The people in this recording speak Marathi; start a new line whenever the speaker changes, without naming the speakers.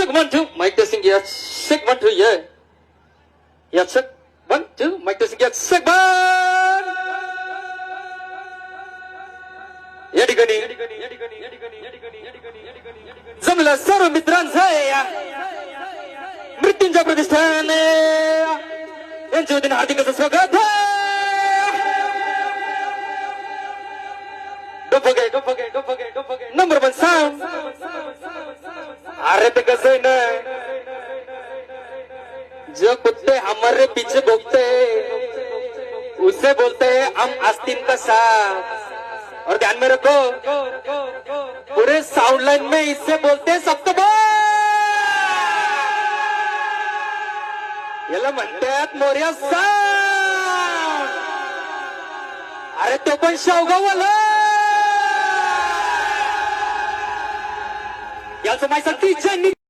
Check 1 2 mic testing yes. Check 1 2 yeah. Yeah check 1 2 mic testing yes. Check 1. या ठिकाणी जमलं सर्व मित्रांचं मृत्यूंच्या प्रतिष्ठान यांच्या वतीने हार्दिक असं स्वागत. Number 1 sound. अरे ते कसं है ना, जो कुत्ते हमारे पीछे भोगते उससे बोलते हैं हम आस्तीन का साथ. और ध्यान में रखो पूरे साउंड लाइन में इससे बोलते हैं सप्तबो. याला म्हणतात मोर्या साउंड. अरे तो पण शावगाववाला. याचं माहिती